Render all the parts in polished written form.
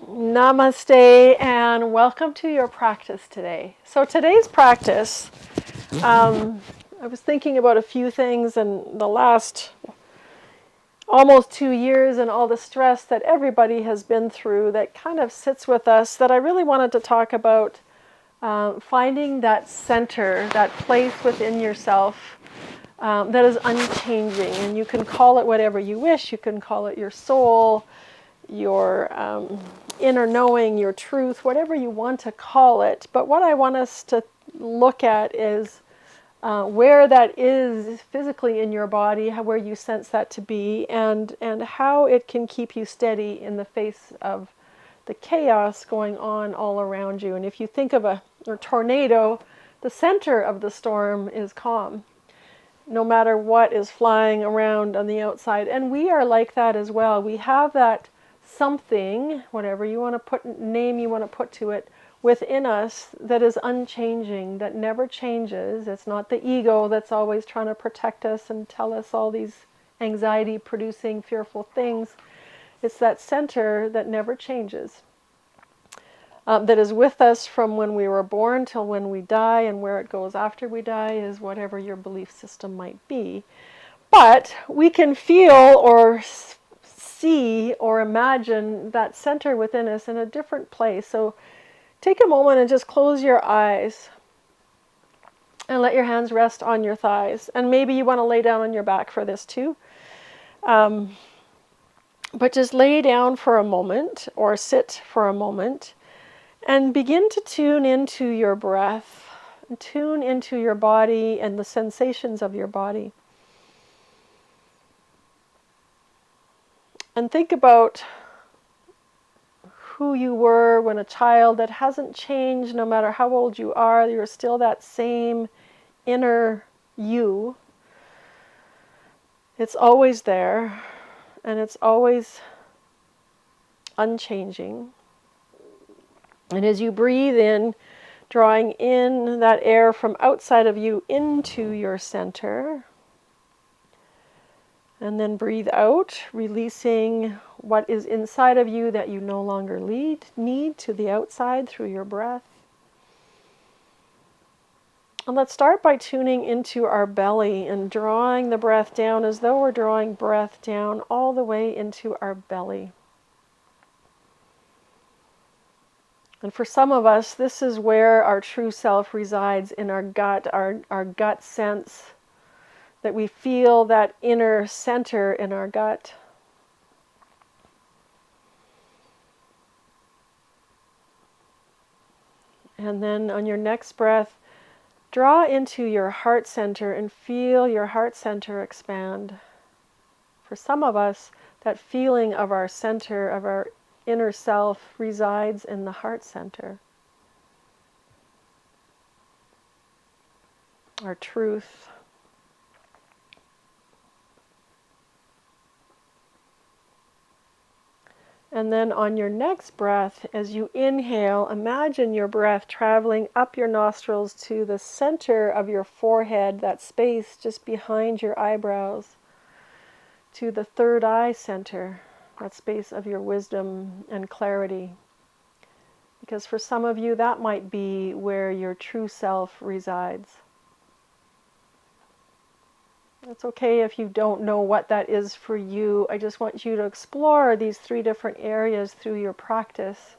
Namaste and welcome to your practice today. So today's practice, I was thinking about a few things in the last almost 2 years and all the stress that everybody has been through that kind of sits with us that I really wanted to talk about finding that center, that place within yourself that is unchanging. And you can call it whatever you wish. You can call it your soul, your inner knowing, your truth, whatever you want to call it. But what I want us to look at is where that is physically in your body, where you sense that to be, and how it can keep you steady in the face of the chaos going on all around you. And if you think of a tornado, the center of the storm is calm, no matter what is flying around on the outside. And we are like that as well. We have that something, whatever you want to put name you want to put to it, within us that is unchanging, that never changes. It's not the ego that's always trying to protect us and tell us all these anxiety producing fearful things. It's that center that never changes, that is with us from when we were born till when we die, and where it goes after we die is whatever your belief system might be. But we can feel or see or imagine that center within us in a different place. So take a moment and just close your eyes and let your hands rest on your thighs. And maybe you want to lay down on your back for this too. But just lay down for a moment or sit for a moment and begin to tune into your breath, tune into your body and the sensations of your body. And think about who you were when a child. That hasn't changed no matter how old you are. You're still that same inner you. It's always there, and it's always unchanging. And as you breathe in, drawing in that air from outside of you into your center, and then breathe out, releasing what is inside of you that you no longer need to the outside through your breath. And let's start by tuning into our belly and drawing the breath down as though we're drawing breath down all the way into our belly. And for some of us, this is where our true self resides, in our gut, our gut sense, that we feel that inner center in our gut. And then on your next breath, draw into your heart center and feel your heart center expand. For some of us, that feeling of our center, of our inner self, resides in the heart center. Our truth. And then on your next breath, as you inhale, imagine your breath traveling up your nostrils to the center of your forehead, that space just behind your eyebrows, to the third eye center, that space of your wisdom and clarity. Because for some of you, that might be where your true self resides. It's okay if you don't know what that is for you. I just want you to explore these 3 different areas through your practice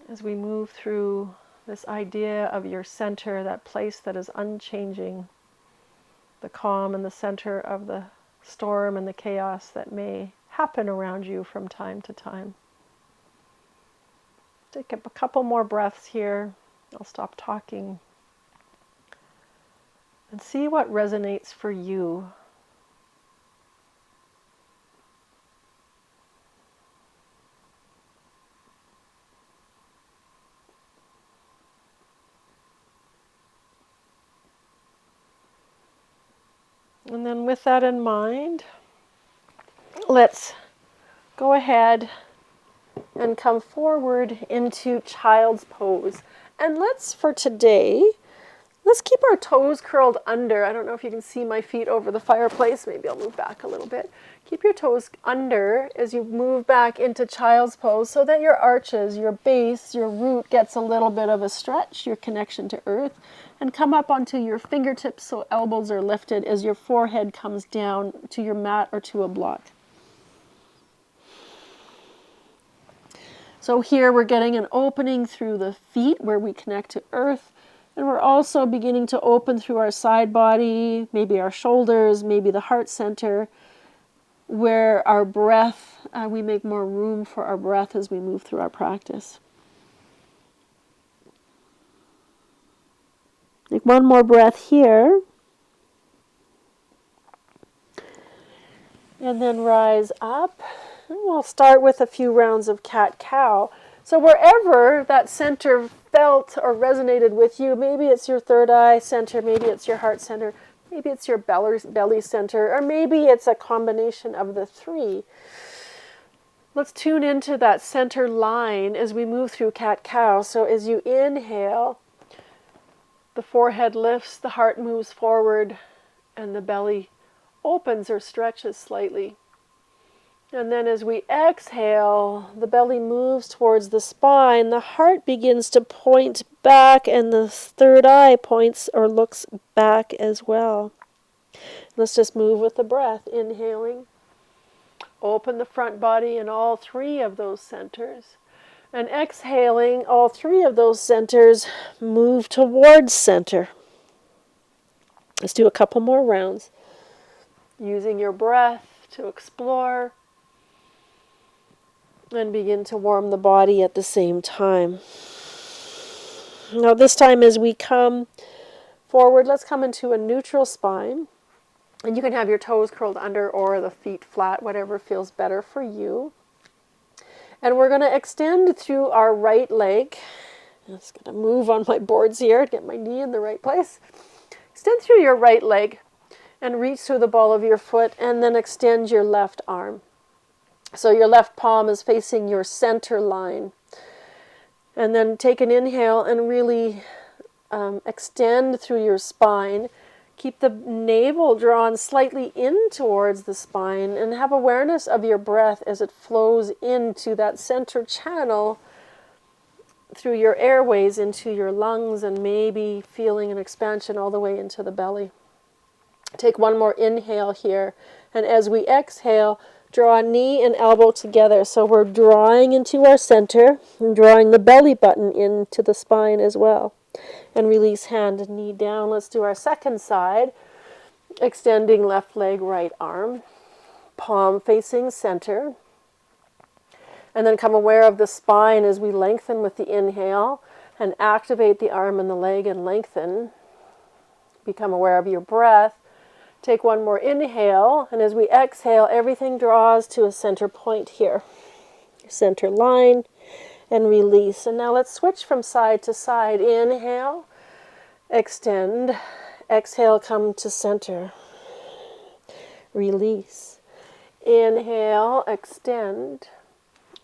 as we move through this idea of your center, that place that is unchanging, the calm in the center of the storm and the chaos that may happen around you from time to time. Take a couple more breaths here. I'll stop talking. And see what resonates for you. And then with that in mind, let's go ahead and come forward into child's pose. And let's, for today, Let's keep our toes curled under. I don't know if you can see my feet over the fireplace. Maybe I'll move back a little bit. Keep your toes under as you move back into child's pose so that your arches, your base, your root gets a little bit of a stretch, your connection to earth, and come up onto your fingertips so elbows are lifted as your forehead comes down to your mat or to a block. So here we're getting an opening through the feet where we connect to earth. And we're also beginning to open through our side body, maybe our shoulders, maybe the heart center, where our breath, we make more room for our breath as we move through our practice. Take one more breath here. And then rise up. And we'll start with a few rounds of cat-cow. So wherever that center felt or resonated with you, maybe it's your third eye center, maybe it's your heart center, maybe it's your belly center, or maybe it's a combination of the three. Let's tune into that center line as we move through cat-cow. So as you inhale, the forehead lifts, the heart moves forward, and the belly opens or stretches slightly. And then as we exhale, the belly moves towards the spine, the heart begins to point back, and the third eye points or looks back as well. Let's just move with the breath, inhaling. Open the front body in all three of those centers. And exhaling, all three of those centers move towards center. Let's do a couple more rounds. Using your breath to explore and begin to warm the body at the same time. Now this time as we come forward, let's come into a neutral spine. And you can have your toes curled under or the feet flat, whatever feels better for you. And we're going to extend through our right leg. I'm just going to move on my boards here, get my knee in the right place. Extend through your right leg and reach through the ball of your foot, and then extend your left arm. So your left palm is facing your center line. And then take an inhale and really extend through your spine. Keep the navel drawn slightly in towards the spine, and have awareness of your breath as it flows into that center channel through your airways into your lungs, and maybe feeling an expansion all the way into the belly. Take one more inhale here, and as we exhale, draw knee and elbow together. So we're drawing into our center and drawing the belly button into the spine as well. And release hand and knee down. Let's do our second side. Extending left leg, right arm. Palm facing center. And then come aware of the spine as we lengthen with the inhale and activate the arm and the leg and lengthen. Become aware of your breath. Take one more inhale, and as we exhale, everything draws to a center point here. Center line, and release. And now let's switch from side to side. Inhale, extend, exhale, come to center. Release. Inhale, extend,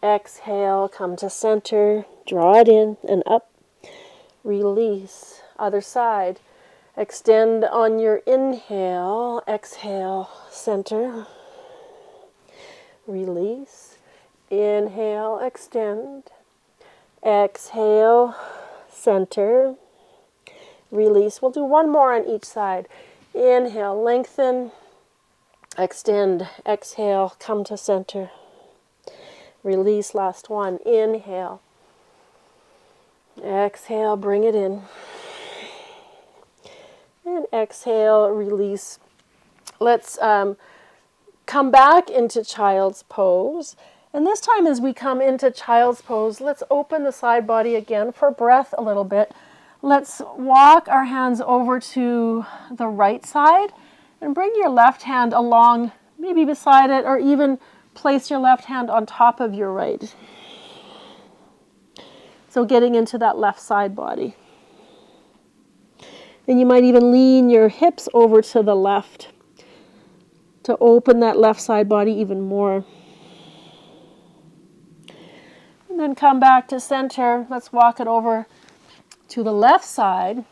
exhale, come to center. Draw it in and up. Release. Other side. Extend on your inhale, exhale, center, release, inhale, extend, exhale, center, release. We'll do one more on each side. Inhale, lengthen, extend, exhale, come to center, release, last one. Inhale, exhale, bring it in. And exhale, release. Let's come back into child's pose. And this time as we come into child's pose, let's open the side body again for breath a little bit. Let's walk our hands over to the right side and bring your left hand along, maybe beside it, or even place your left hand on top of your right. So getting into that left side body. And you might even lean your hips over to the left to open that left side body even more. And then come back to center. Let's walk it over to the left side.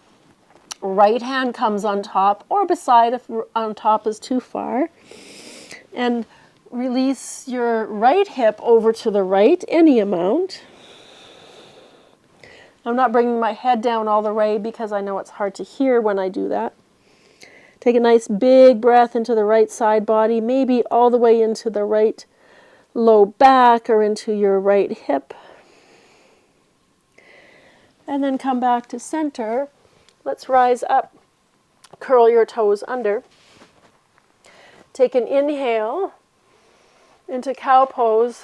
Right hand comes on top or beside if on top is too far. And release your right hip over to the right, any amount. I'm not bringing my head down all the way because I know it's hard to hear when I do that. Take a nice big breath into the right side body, maybe all the way into the right low back or into your right hip. And then come back to center. Let's rise up. Curl your toes under. Take an inhale into cow pose.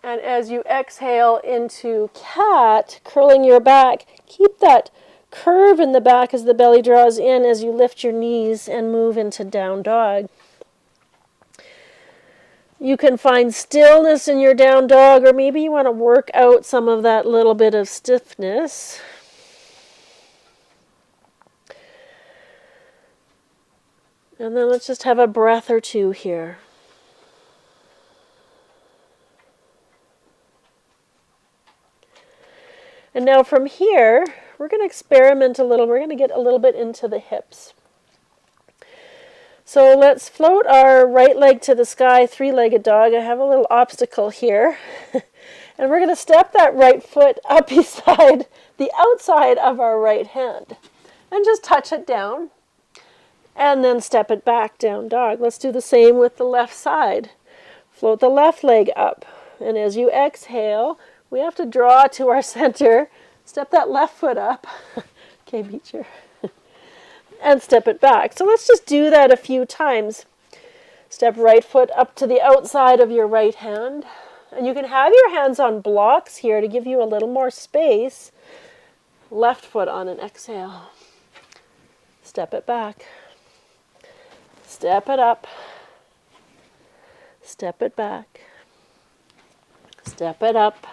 And as you exhale into cat, curling your back, keep that curve in the back as the belly draws in as you lift your knees and move into down dog. You can find stillness in your down dog, or maybe you want to work out some of that little bit of stiffness. And then let's just have a breath or two here. And now from here, we're going to experiment a little. We're going to get a little bit into the hips. So let's float our right leg to the sky, three-legged dog. I have a little obstacle here. And we're going to step that right foot up beside the outside of our right hand. And just touch it down. And then step it back, down dog. Let's do the same with the left side. Float the left leg up. And as you exhale, we have to draw to our center. Step that left foot up. Okay, Beecher. And step it back. So let's just do that a few times. Step right foot up to the outside of your right hand. And you can have your hands on blocks here to give you a little more space. Left foot on an exhale. Step it back. Step it up. Step it back. Step it up.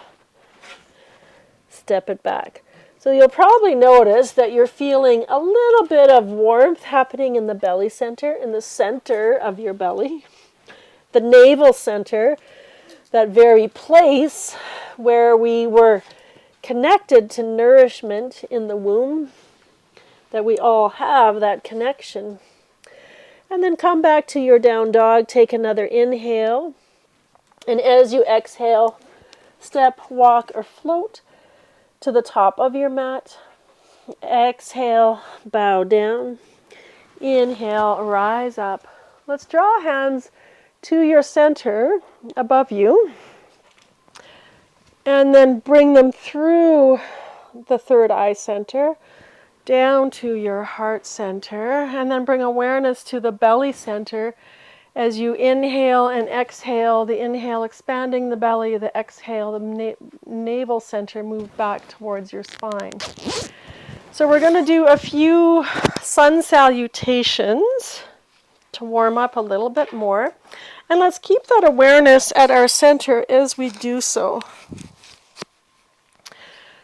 Step it back. So you'll probably notice that you're feeling a little bit of warmth happening in the belly center, in the center of your belly. The navel center, that very place where we were connected to nourishment in the womb, that we all have that connection. And then come back to your down dog, take another inhale. And as you exhale, step, walk, or float to the top of your mat. Exhale, bow down. Inhale, rise up. Let's draw hands to your center above you. And then bring them through the third eye center, down to your heart center. And then bring awareness to the belly center as you inhale and exhale, the inhale expanding the belly, the exhale, the navel center, move back towards your spine. So we're going to do a few sun salutations to warm up a little bit more. And let's keep that awareness at our center as we do so.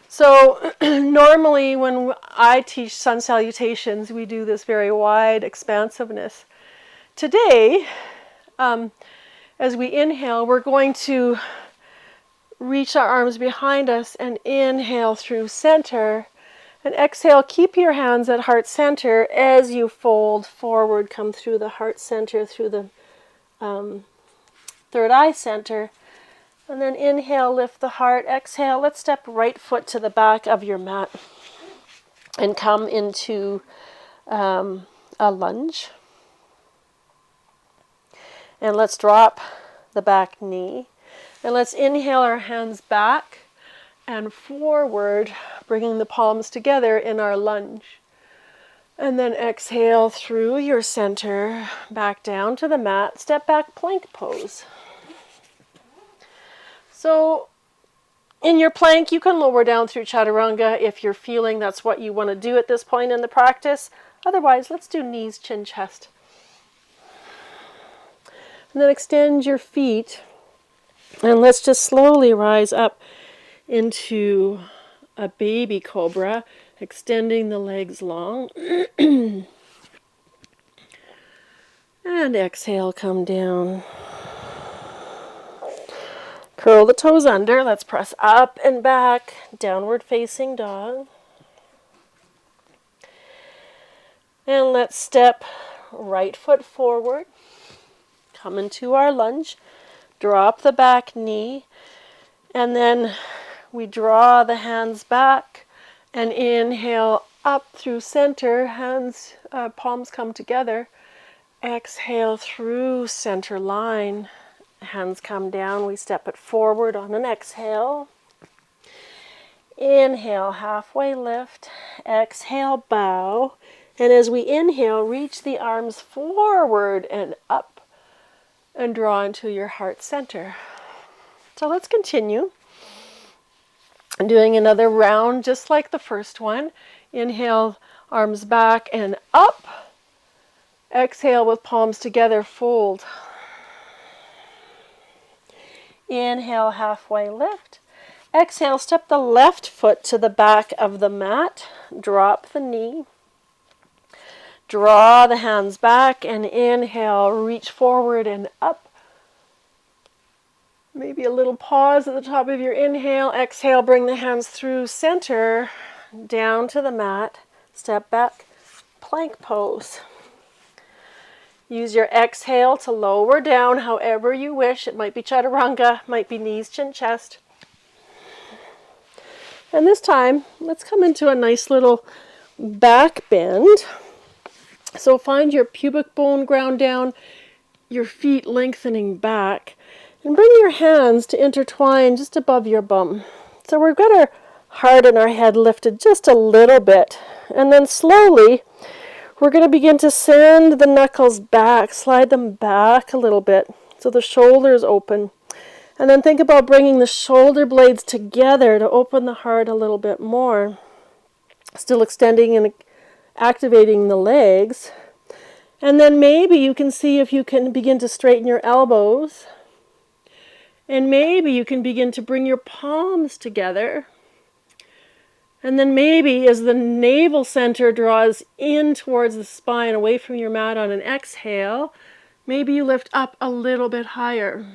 So normally when I teach sun salutations, we do this very wide expansiveness. Today, as we inhale, we're going to reach our arms behind us and inhale through center. And exhale, keep your hands at heart center as you fold forward, come through the heart center, through the third eye center. And then inhale, lift the heart. Exhale, let's step right foot to the back of your mat and come into a lunge. And let's drop the back knee. And let's inhale our hands back and forward, bringing the palms together in our lunge. And then exhale through your center, back down to the mat, step back plank pose. So in your plank, you can lower down through chaturanga if you're feeling that's what you want to do at this point in the practice. Otherwise, let's do knees, chin, chest. And then extend your feet. And let's just slowly rise up into a baby cobra, extending the legs long. And exhale, come down. Curl the toes under. Let's press up and back, downward facing dog. And let's step right foot forward, come into our lunge, drop the back knee, and then we draw the hands back and inhale up through center, hands, palms come together. Exhale through center line, hands come down, we step it forward on an exhale. Inhale, halfway lift, exhale, bow. And as we inhale, reach the arms forward and up and draw into your heart center. So let's continue. Doing another round just like the first one. Inhale, arms back and up. Exhale with palms together, fold. Inhale, halfway lift. Exhale, step the left foot to the back of the mat. Drop the knee. Draw the hands back and inhale, reach forward and up. Maybe a little pause at the top of your inhale. Exhale, bring the hands through center, down to the mat. Step back, plank pose. Use your exhale to lower down however you wish. It might be chaturanga, might be knees, chin, chest. And this time, let's come into a nice little back bend. So find your pubic bone ground down, your feet lengthening back, and bring your hands to intertwine just above your bum. So we've got our heart and our head lifted just a little bit. And then slowly, we're going to begin to send the knuckles back, slide them back a little bit so the shoulders open. And then think about bringing the shoulder blades together to open the heart a little bit more. Still extending and activating the legs. And then maybe you can see if you can begin to straighten your elbows. And maybe you can begin to bring your palms together. And then maybe as the navel center draws in towards the spine, away from your mat on an exhale, maybe you lift up a little bit higher.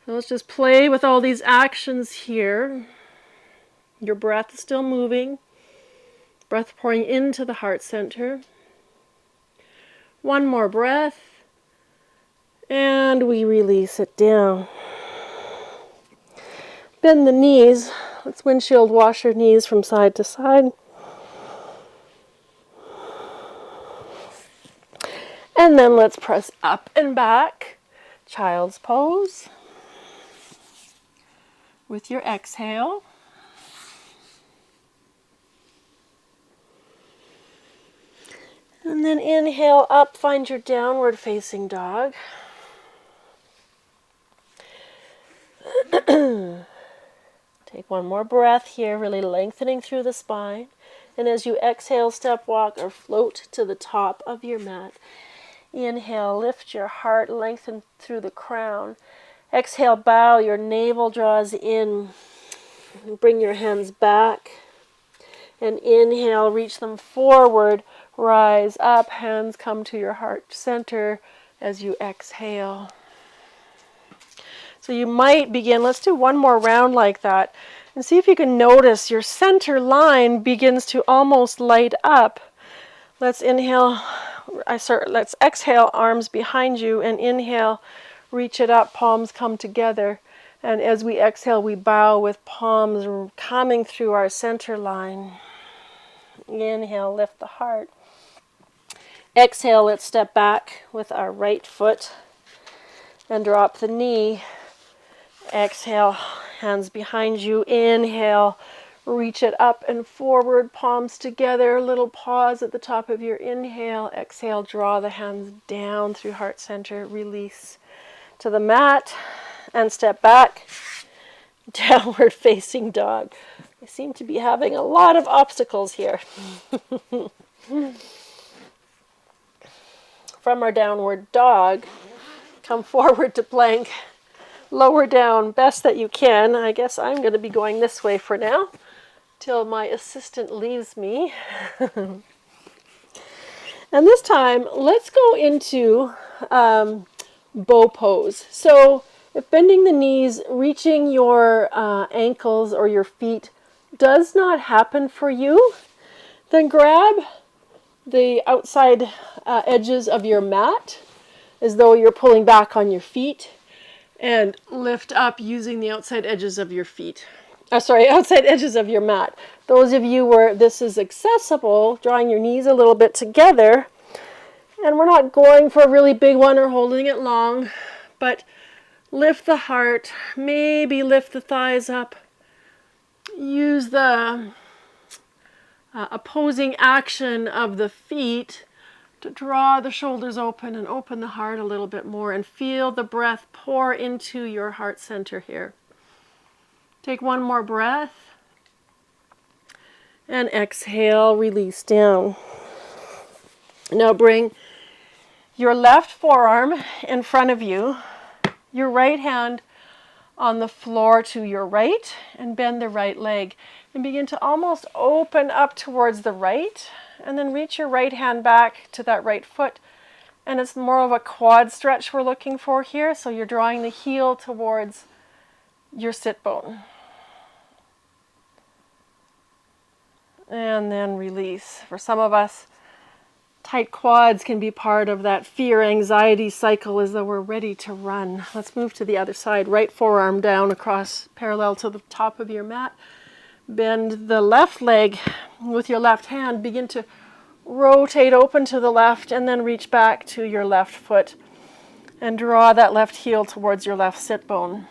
So let's just play with all these actions here. Your breath is still moving. Breath pouring into the heart center. One more breath. And we release it down. Bend the knees. Let's windshield wash your knees from side to side. And then let's press up and back. Child's pose. With your exhale. And then inhale up, find your downward facing dog. Take one more breath here, really lengthening through the spine. And as you exhale, step, walk, or float to the top of your mat. Inhale, lift your heart, lengthen through the crown. Exhale, bow, your navel draws in. Bring your hands back. And inhale, reach them forward. Rise up, hands come to your heart center as you exhale. So you might begin, let's do one more round like that, and see if you can notice your center line begins to almost light up. Let's exhale, arms behind you, and inhale, reach it up, palms come together. And as we exhale, we bow with palms coming through our center line. Inhale, lift the heart. Exhale, let's step back with our right foot and drop the knee. Exhale, hands behind you. Inhale, reach it up and forward, palms together. A little pause at the top of your inhale. Exhale, draw the hands down through heart center. Release to the mat and step back. Downward facing dog. I seem to be having a lot of obstacles here. From our downward dog, come forward to plank. Lower down best that you can. I guess I'm going to be going this way for now till my assistant leaves me. And this time, let's go into bow pose. So if bending the knees, reaching your ankles or your feet does not happen for you, then grab the outside edges of your mat as though you're pulling back on your feet, and lift up using the outside edges of your feet. Outside edges of your mat. Those of you where this is accessible, drawing your knees a little bit together, and we're not going for a really big one or holding it long, but lift the heart, maybe lift the thighs up. Use the opposing action of the feet to draw the shoulders open and open the heart a little bit more, and feel the breath pour into your heart center here. Take one more breath and exhale, release down. Now bring your left forearm in front of you, your right hand on the floor to your right, and bend the right leg and begin to almost open up towards the right, and then reach your right hand back to that right foot. And it's more of a quad stretch we're looking for here, so you're drawing the heel towards your sit bone. And then release. For some of us, tight quads can be part of that fear-anxiety cycle as though we're ready to run. Let's move to the other side. Right forearm down across, parallel to the top of your mat. Bend the left leg with your left hand. Begin to rotate open to the left, and then reach back to your left foot and draw that left heel towards your left sit bone.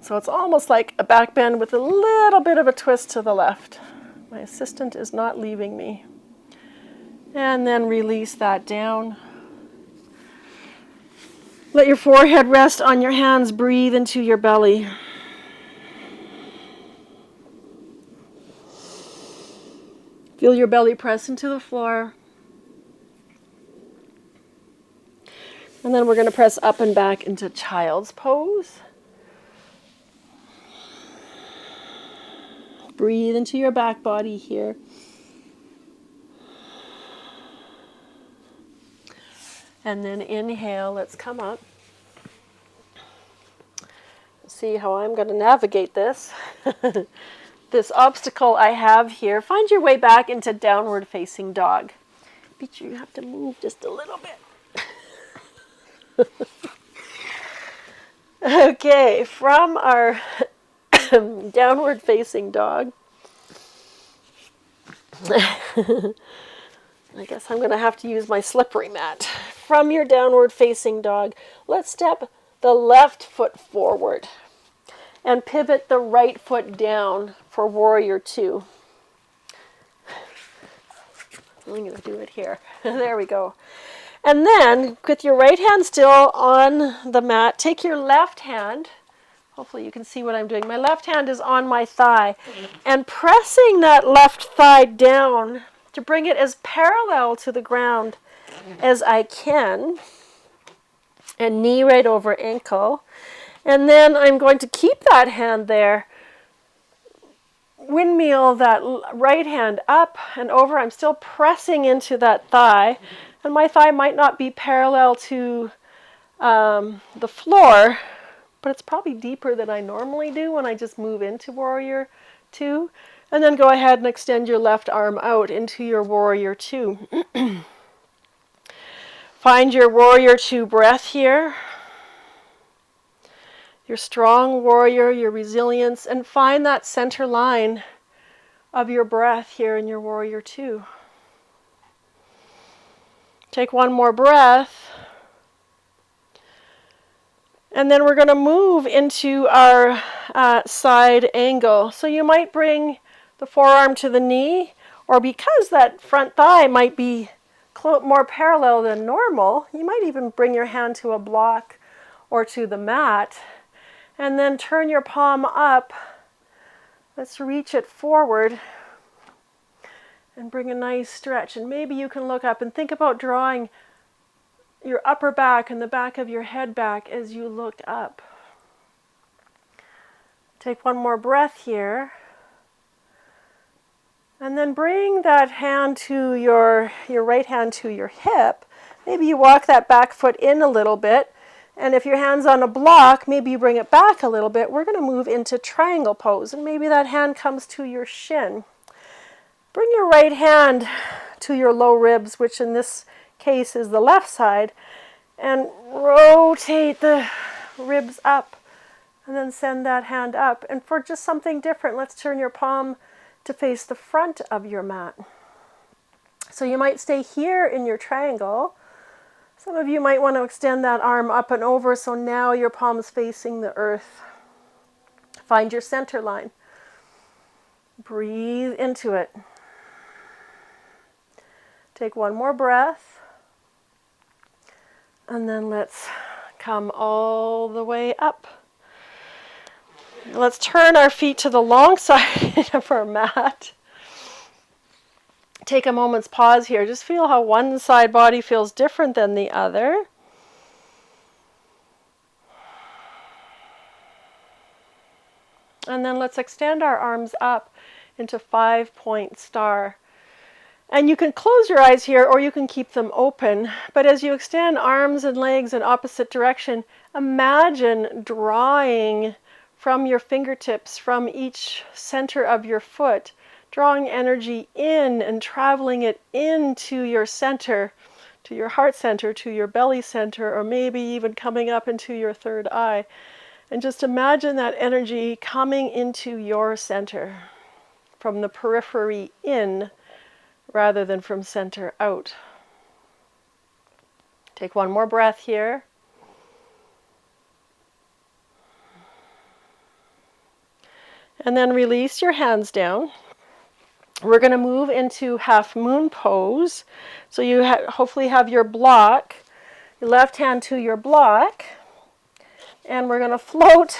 So it's almost like a back bend with a little bit of a twist to the left. My assistant is not leaving me. And then release that down. Let your forehead rest on your hands. Breathe into your belly. Feel your belly press into the floor. And then we're going to press up and back into child's pose. Breathe into your back body here. And then inhale, let's come up. See how I'm going to navigate this. This obstacle I have here. Find your way back into downward facing dog. But you have to move just a little bit. Okay, from our downward facing dog, I guess I'm going to have to use my slippery mat. From your downward facing dog, let's step the left foot forward and pivot the right foot down for warrior two. I'm going to do it here. There we go. And then, with your right hand still on the mat, take your left hand. Hopefully you can see what I'm doing. My left hand is on my thigh, and pressing that left thigh down to bring it as parallel to the ground as I can, and knee right over ankle. And then I'm going to keep that hand there, windmill that right hand up and over. I'm still pressing into that thigh, and my thigh might not be parallel to the floor, but it's probably deeper than I normally do when I just move into warrior two. And then go ahead and extend your left arm out into your warrior two. Find your warrior two breath here. Your strong warrior, your resilience, and find that center line of your breath here in your warrior two. Take one more breath. And then we're going to move into our side angle. So you might bring the forearm to the knee, or because that front thigh might be more parallel than normal, you might even bring your hand to a block or to the mat. And then turn your palm up. Let's reach it forward and bring a nice stretch. And maybe you can look up and think about drawing your upper back and the back of your head back as you look up. Take one more breath here. And then bring that hand to your right hand to your hip. Maybe you walk that back foot in a little bit. And if your hand's on a block, maybe you bring it back a little bit. We're going to move into triangle pose, and maybe that hand comes to your shin. Bring your right hand to your low ribs, which in this case is the left side, and rotate the ribs up, and then send that hand up. And for just something different, let's turn your palm to face the front of your mat. So you might stay here in your triangle. Some of you might want to extend that arm up and over, so now your palm's facing the earth. Find your center line. Breathe into it. Take one more breath. And then let's come all the way up. Let's turn our feet to the long side of our mat. Take a moment's pause here. Just feel how one side body feels different than the other. And then let's extend our arms up into 5-point star. And you can close your eyes here or you can keep them open. But as you extend arms and legs in opposite direction, imagine drawing from your fingertips, from each center of your foot, drawing energy in and traveling it into your center, to your heart center, to your belly center, or maybe even coming up into your third eye. And just imagine that energy coming into your center, from the periphery in, rather than from center out. Take one more breath here. And then release your hands down. We're going to move into half moon pose. So you hopefully have your block, your left hand to your block. And we're going to float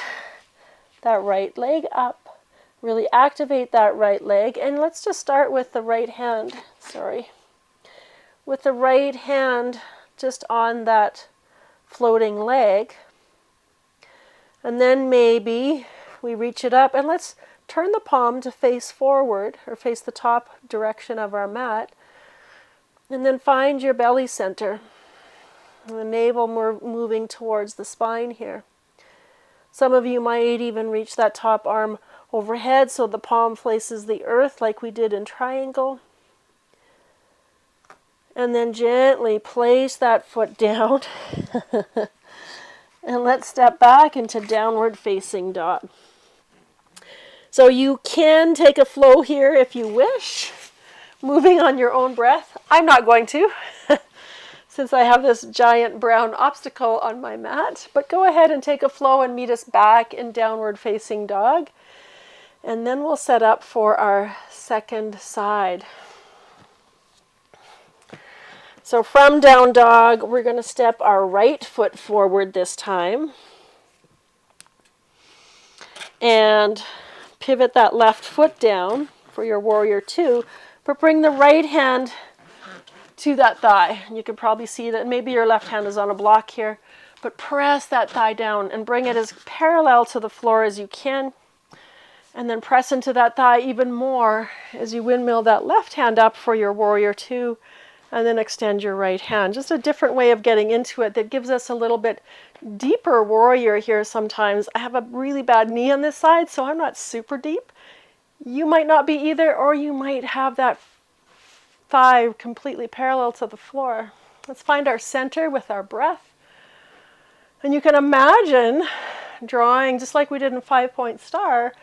that right leg up. Really activate that right leg. And let's just start with the right hand. With the right hand just on that floating leg. And then maybe we reach it up and let's turn the palm to face forward or face the top direction of our mat. And then find your belly center. And the navel moving towards the spine here. Some of you might even reach that top arm overhead so the palm faces the earth like we did in triangle. And then gently place that foot down. And let's step back into downward facing dog. So you can take a flow here if you wish, moving on your own breath. I'm not going to, since I have this giant brown obstacle on my mat. But go ahead and take a flow and meet us back in downward facing dog. And then we'll set up for our second side. So from down dog, we're going to step our right foot forward this time. And pivot that left foot down for your warrior two. But bring the right hand to that thigh. And you can probably see that maybe your left hand is on a block here. But press that thigh down and bring it as parallel to the floor as you can. And then press into that thigh even more as you windmill that left hand up for your warrior two. And then extend your right hand. Just a different way of getting into it that gives us a little bit deeper warrior here sometimes. I have a really bad knee on this side, so I'm not super deep. You might not be either, or you might have that thigh completely parallel to the floor. Let's find our center with our breath. And you can imagine drawing, just like we did in 5-point star,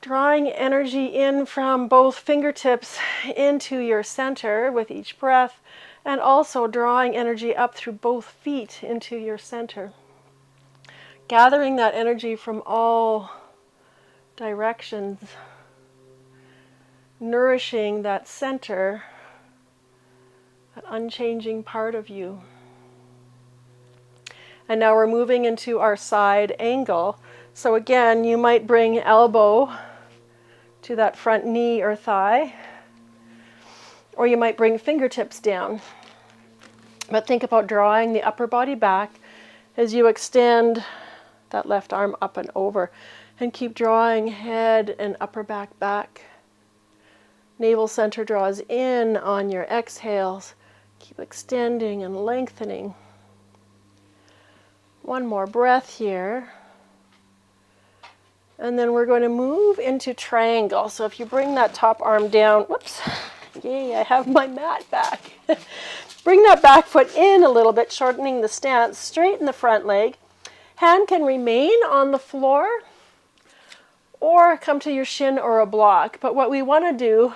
drawing energy in from both fingertips into your center with each breath, and also drawing energy up through both feet into your center. Gathering that energy from all directions, nourishing that center, that unchanging part of you. And now we're moving into our side angle. So again, you might bring elbow to that front knee or thigh, or you might bring fingertips down. But think about drawing the upper body back as you extend that left arm up and over, and keep drawing head and upper back back. Navel center draws in on your exhales. Keep extending and lengthening. One more breath here. And then we're going to move into triangle. So if you bring that top arm down, whoops, yay, I have my mat back. Bring that back foot in a little bit, shortening the stance, straighten the front leg. Hand can remain on the floor or come to your shin or a block. But what we want to do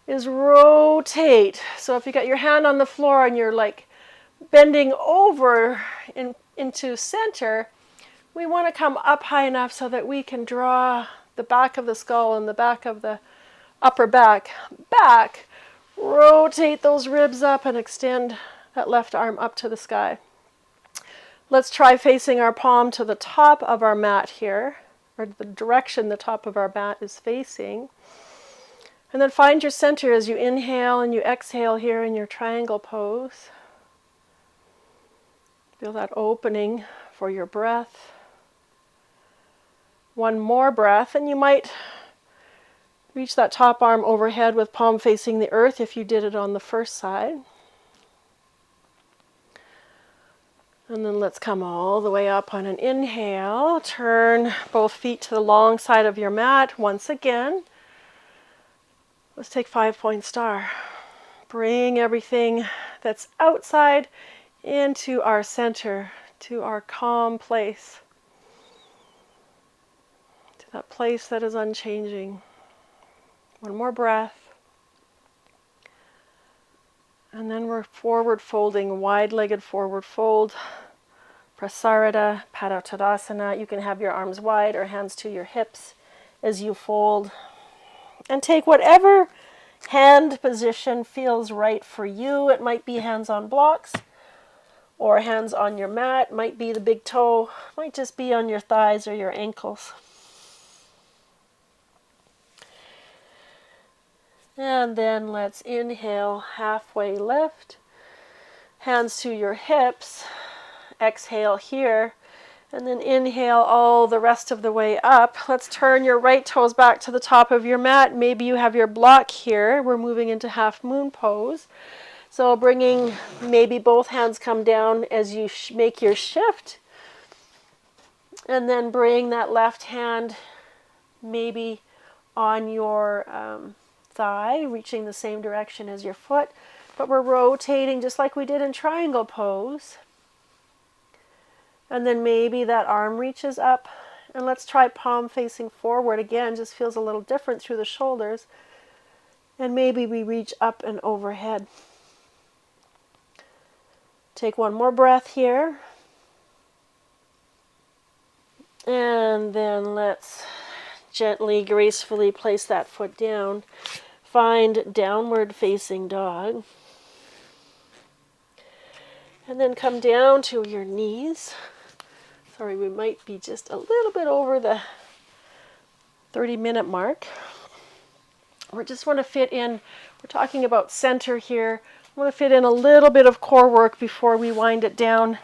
is rotate. So if you got your hand on the floor and you're like bending over into center, we want to come up high enough so that we can draw the back of the skull and the back of the upper back back. Rotate those ribs up and extend that left arm up to the sky. Let's try facing our palm to the top of our mat here, or the direction the top of our mat is facing. And then find your center as you inhale and you exhale here in your triangle pose. Feel that opening for your breath. One more breath, and you might reach that top arm overhead with palm facing the earth if you did it on the first side. And then let's come all the way up on an inhale. Turn both feet to the long side of your mat once again. Let's take 5-point star. Bring everything that's outside into our center, to our calm place, to that place that is unchanging. One more breath. And then we're forward folding, wide-legged forward fold. Prasarita, Padottanasana. You can have your arms wide or hands to your hips as you fold. And take whatever hand position feels right for you. It might be hands on blocks or hands on your mat. Might be the big toe. Might just be on your thighs or your ankles. And then let's inhale, halfway lift, hands to your hips, exhale here, and then inhale all the rest of the way up. Let's turn your right toes back to the top of your mat. Maybe you have your block here. We're moving into half moon pose. So bringing, maybe both hands come down as you make your shift, and then bring that left hand maybe on your thigh, reaching the same direction as your foot, but we're rotating just like we did in triangle pose. And then maybe that arm reaches up, and let's try palm facing forward again. Just feels a little different through the shoulders, and maybe we reach up and overhead. Take one more breath here, and then let's gently, gracefully place that foot down. Find downward facing dog. And then come down to your knees. Sorry, we might be just a little bit over the 30-minute mark. We just want to fit in, we're talking about center here. I want to fit in a little bit of core work before we wind it down.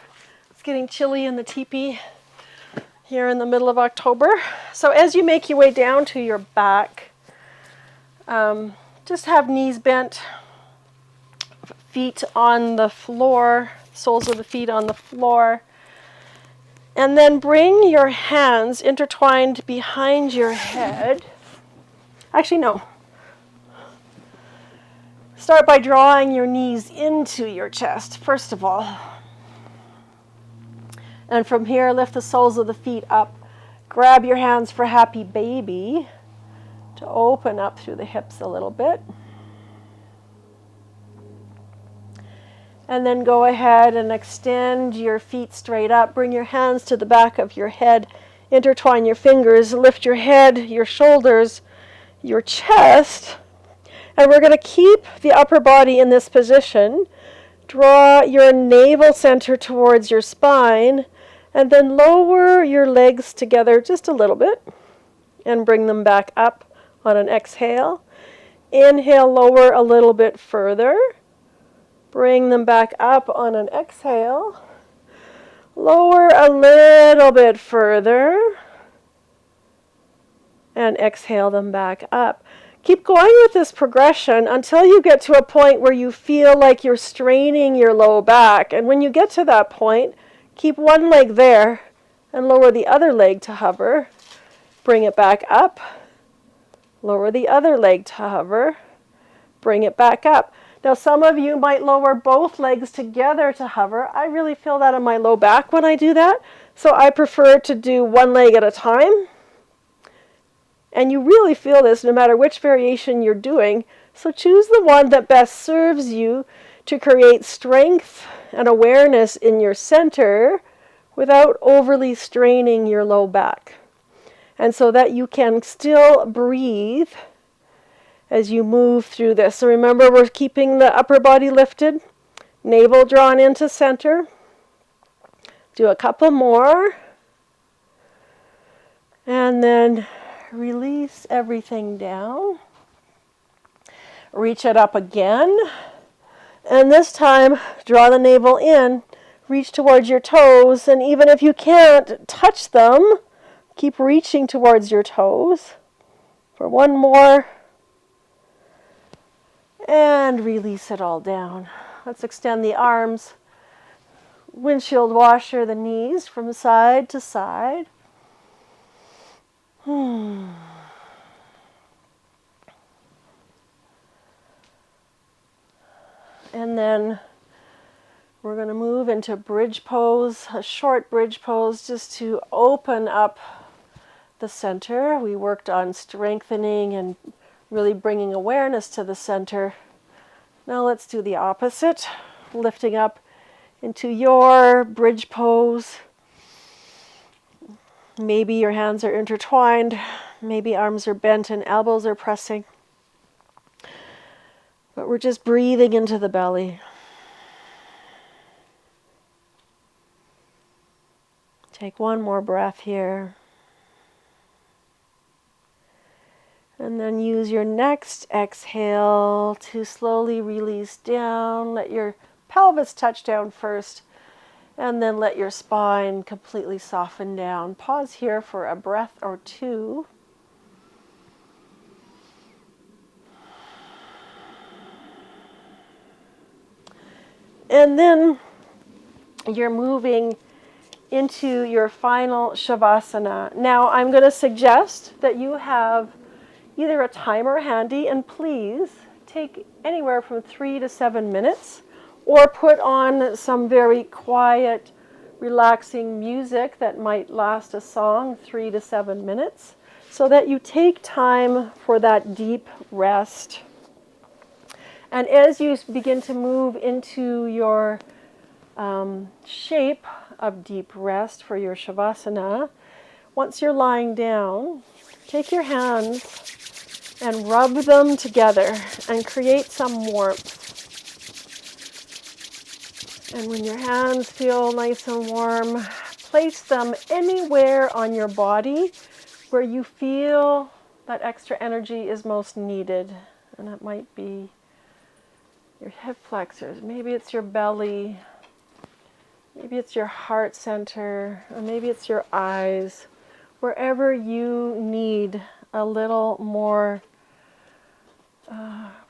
It's getting chilly in the teepee here in the middle of October. So as you make your way down to your back, just have knees bent, feet on the floor, soles of the feet on the floor, and then bring your hands intertwined behind your head. Actually, no. Start by drawing your knees into your chest, first of all. And from here, lift the soles of the feet up. Grab your hands for happy baby to open up through the hips a little bit. And then go ahead and extend your feet straight up. Bring your hands to the back of your head. Intertwine your fingers. Lift your head, your shoulders, your chest. And we're going to keep the upper body in this position. Draw your navel center towards your spine. And then lower your legs together just a little bit. And bring them back up on an exhale. Inhale, lower a little bit further. Bring them back up on an exhale. Lower a little bit further. And exhale them back up. Keep going with this progression until you get to a point where you feel like you're straining your low back. And when you get to that point, keep one leg there and lower the other leg to hover. bring it back up, lower the other leg to hover, bring it back up. Now some of you might lower both legs together to hover. I really feel that in my low back when I do that, so I prefer to do one leg at a time. And you really feel this no matter which variation you're doing, so choose the one that best serves you to create strength and awareness in your center without overly straining your low back. And so that you can still breathe as you move through this. So remember, we're keeping the upper body lifted, navel drawn into center. Do a couple more. And then release everything down. Reach it up again. And this time, draw the navel in, reach towards your toes, and even if you can't touch them, keep reaching towards your toes. For one more. And release it all down. Let's extend the arms, windshield washer the knees from side to side. And then we're going to move into bridge pose, a short bridge pose just to open up the center. We worked on strengthening and really bringing awareness to the center. Now let's do the opposite, lifting up into your bridge pose. Maybe your hands are intertwined, maybe arms are bent and elbows are pressing. But we're just breathing into the belly. Take one more breath here. And then use your next exhale to slowly release down. Let your pelvis touch down first, and then let your spine completely soften down. Pause here for a breath or two. And then you're moving into your final Shavasana. Now I'm going to suggest that you have either a timer handy, and please take anywhere from 3 to 7 minutes, or put on some very quiet, relaxing music that might last a song 3 to 7 minutes, so that you take time for that deep rest. And as you begin to move into your shape of deep rest for your Shavasana, once you're lying down, take your hands and rub them together and create some warmth. And when your hands feel nice and warm, place them anywhere on your body where you feel that extra energy is most needed. And that might be your hip flexors, maybe it's your belly, maybe it's your heart center, or maybe it's your eyes. Wherever you need a little more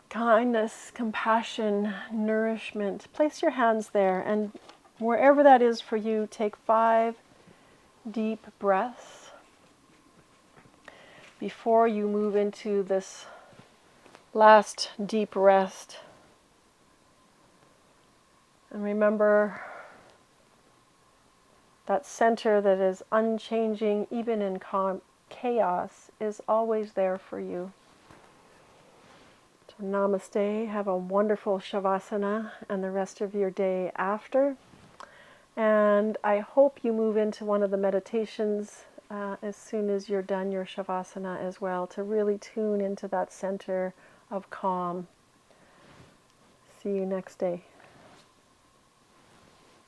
kindness, compassion, nourishment, place your hands there, and wherever that is for you, take 5 deep breaths before you move into this last deep rest. And remember, that center that is unchanging, even in chaos, is always there for you. So namaste. Have a wonderful Shavasana and the rest of your day after. And I hope you move into one of the meditations as soon as you're done your Shavasana as well, to really tune into that center of calm. See you next day.